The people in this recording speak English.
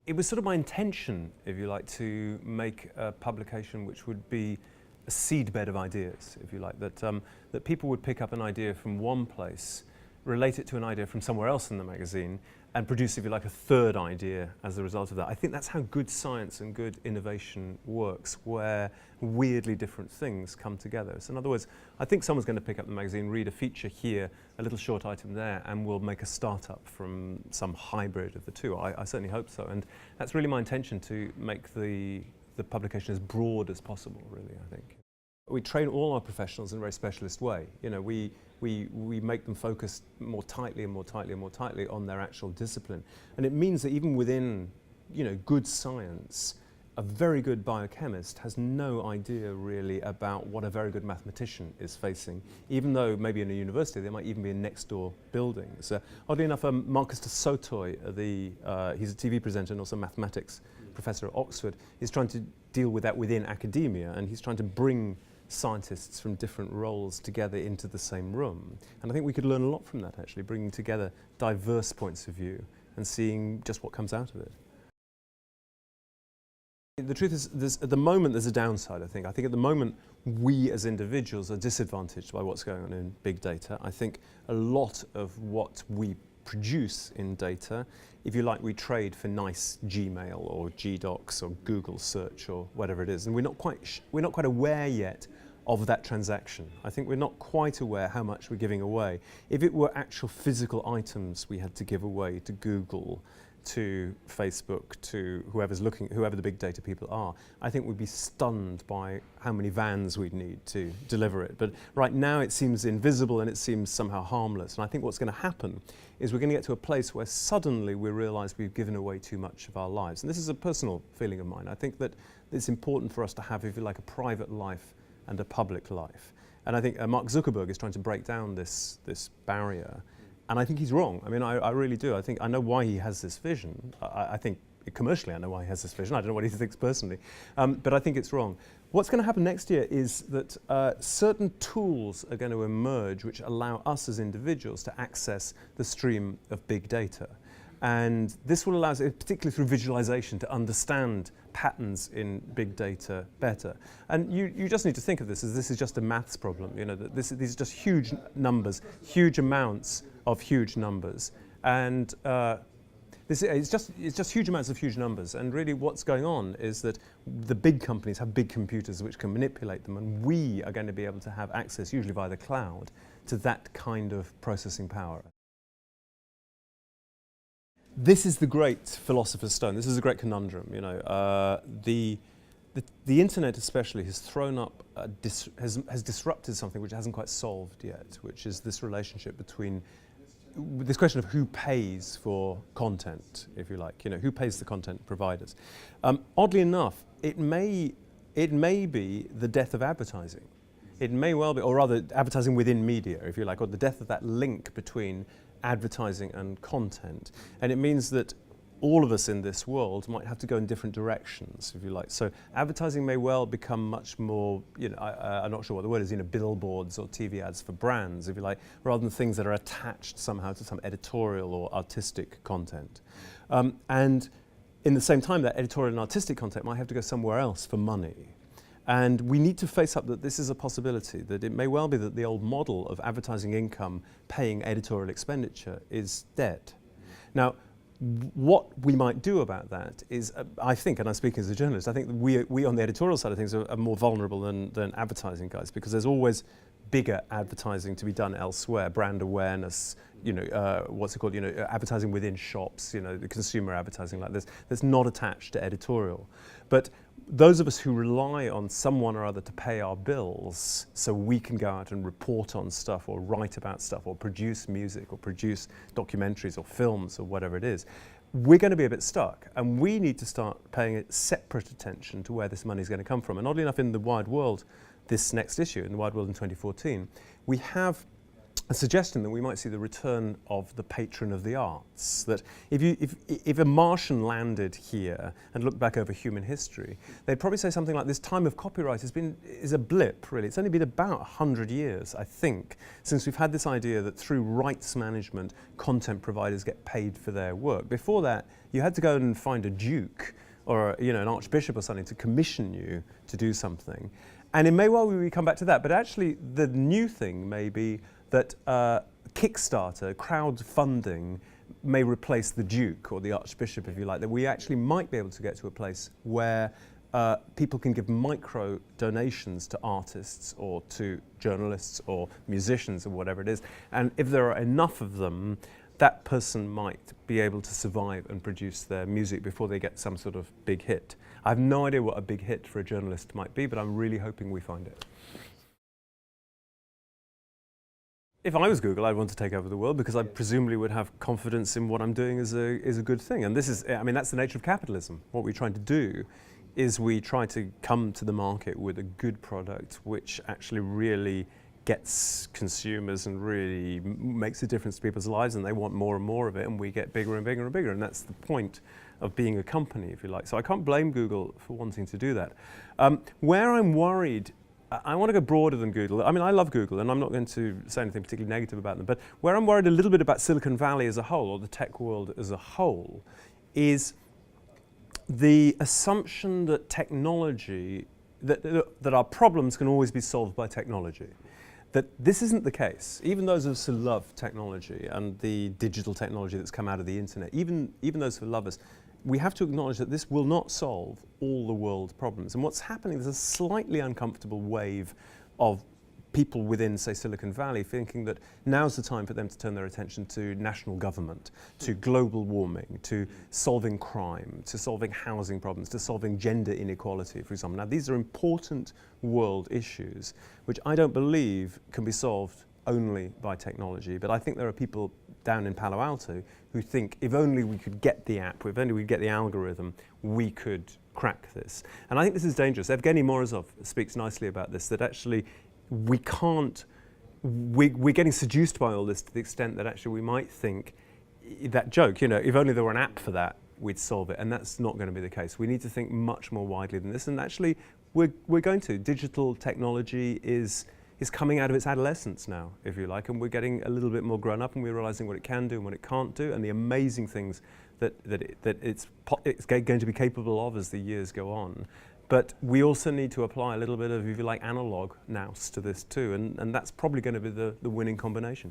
it was sort of my intention, if you like, to make a publication which would be a seedbed of ideas, if you like, that people would pick up an idea from one place, relate it to an idea from somewhere else in the magazine, and produce, if you like, a third idea as a result of that. I think that's how good science and good innovation works, where weirdly different things come together. So in other words, I think someone's going to pick up the magazine, read a feature here, a little short item there, and we'll make a startup from some hybrid of the two. I certainly hope so. And that's really my intention, to make the publication as broad as possible, really, I think. We train all our professionals in a very specialist way. You know, we make them focus more tightly and more tightly and more tightly on their actual discipline. And it means that even within, you know, good science, a very good biochemist has no idea really about what a very good mathematician is facing, even though maybe in a university they might even be in next door buildings. Oddly enough, Marcus de Sotoy, he's a TV presenter and also mathematics professor at Oxford, is trying to deal with that within academia, and he's trying to bring scientists from different roles together into the same room. And I think we could learn a lot from that, actually, bringing together diverse points of view and seeing just what comes out of it. The truth is, at the moment there's a downside, I think. I think at the moment we as individuals are disadvantaged by what's going on in big data. I think a lot of what we produce in data, if you like, we trade for nice Gmail or GDocs or Google search or whatever it is, and we're not quite aware yet of that transaction. I think we're not quite aware how much we're giving away. If it were actual physical items we had to give away to Google, to Facebook, to whoever the big data people are, I think we'd be stunned by how many vans we'd need to deliver it. But right now it seems invisible and it seems somehow harmless. And I think what's going to happen is we're going to get to a place where suddenly we realise we've given away too much of our lives. And this is a personal feeling of mine. I think that it's important for us to have, if you like, a private life and a public life. And I think Mark Zuckerberg is trying to break down this barrier. And I think he's wrong. I mean, I really do. I know why he has this vision. I think commercially I know why he has this vision. I don't know what he thinks personally. But I think it's wrong. What's going to happen next year is that certain tools are going to emerge which allow us as individuals to access the stream of big data. And this will allow us, particularly through visualization, to understand patterns in big data better. And you just need to think of this as this is just a maths problem. You know, that these are just huge numbers, huge amounts of huge numbers. And it's just huge amounts of huge numbers. And really what's going on is that the big companies have big computers which can manipulate them, and we are going to be able to have access, usually via the cloud, to that kind of processing power. This is the great philosopher's stone. This is a great conundrum. You know, the internet especially has thrown up, has disrupted something which hasn't quite solved yet, which is this relationship between this question of who pays for content, if you like. You know, who pays the content providers? Oddly enough, it may be the death of advertising. It may well be, or rather, advertising within media, if you like, or the death of that link between advertising and content. And it means that all of us in this world might have to go in different directions, if you like. So advertising may well become much more, you know, I'm not sure what the word is, you know, billboards or TV ads for brands, if you like, rather than things that are attached somehow to some editorial or artistic content. And in the same time, that editorial and artistic content might have to go somewhere else for money. And we need to face up that this is a possibility, that it may well be that the old model of advertising income paying editorial expenditure is dead. Now, what we might do about that is, I think, and I'm speaking as a journalist, I think that we on the editorial side of things are more vulnerable than advertising guys, because there's always bigger advertising to be done elsewhere, brand awareness, you know, what's it called, you know, advertising within shops, you know, the consumer advertising like this, that's not attached to editorial. But those of us who rely on someone or other to pay our bills so we can go out and report on stuff or write about stuff or produce music or produce documentaries or films or whatever it is, we're going to be a bit stuck, and we need to start paying separate attention to where this money is going to come from. And oddly enough, in the Wired World, this next issue, in the Wired World in 2014, we have a suggestion that we might see the return of the patron of the arts. That if a Martian landed here and looked back over human history, they'd probably say something like, this time of copyright is a blip, really. It's only been about 100 years, I think, since we've had this idea that through rights management, content providers get paid for their work. Before that, you had to go and find a duke or an archbishop or something to commission you to do something. And it may well be we come back to that, but actually the new thing may be that Kickstarter, crowdfunding, may replace the Duke or the Archbishop, if you like, that we actually might be able to get to a place where people can give micro donations to artists or to journalists or musicians or whatever it is. And if there are enough of them, that person might be able to survive and produce their music before they get some sort of big hit. I have no idea what a big hit for a journalist might be, but I'm really hoping we find it. If I was Google, I'd want to take over the world because I presumably would have confidence in what I'm doing is a good thing. And this is, I mean, that's the nature of capitalism. What we're trying to do is we try to come to the market with a good product which actually really gets consumers and really makes a difference to people's lives, and they want more and more of it, and we get bigger and bigger and bigger. And that's the point of being a company, if you like. So I can't blame Google for wanting to do that. Where I'm worried, I want to go broader than Google. I mean, I love Google, and I'm not going to say anything particularly negative about them, but where I'm worried a little bit about Silicon Valley as a whole, or the tech world as a whole, is the assumption that technology, that our problems can always be solved by technology. That this isn't the case. Even those of us who love technology and the digital technology that's come out of the internet, even those who love us, we have to acknowledge that this will not solve all the world's problems. And what's happening, there's a slightly uncomfortable wave of people within, say, Silicon Valley thinking that now's the time for them to turn their attention to national government, to global warming, to solving crime, to solving housing problems, to solving gender inequality, for example. Now, these are important world issues, which I don't believe can be solved only by technology. But I think there are people down in Palo Alto who think if only we could get the app, if only we could get the algorithm, we could crack this. And I think this is dangerous. Evgeny Morozov speaks nicely about this, that actually we can't, we're getting seduced by all this to the extent that actually we might think that joke, if only there were an app for that, we'd solve it. And that's not going to be the case. We need to think much more widely than this. And actually, we're going to. Digital technology is coming out of its adolescence now, if you like, and we're getting a little bit more grown up, and we're realizing what it can do and what it can't do, and the amazing things that it's going to be capable of as the years go on. But we also need to apply a little bit of, if you like, analog nous to this too, and that's probably going to be the winning combination.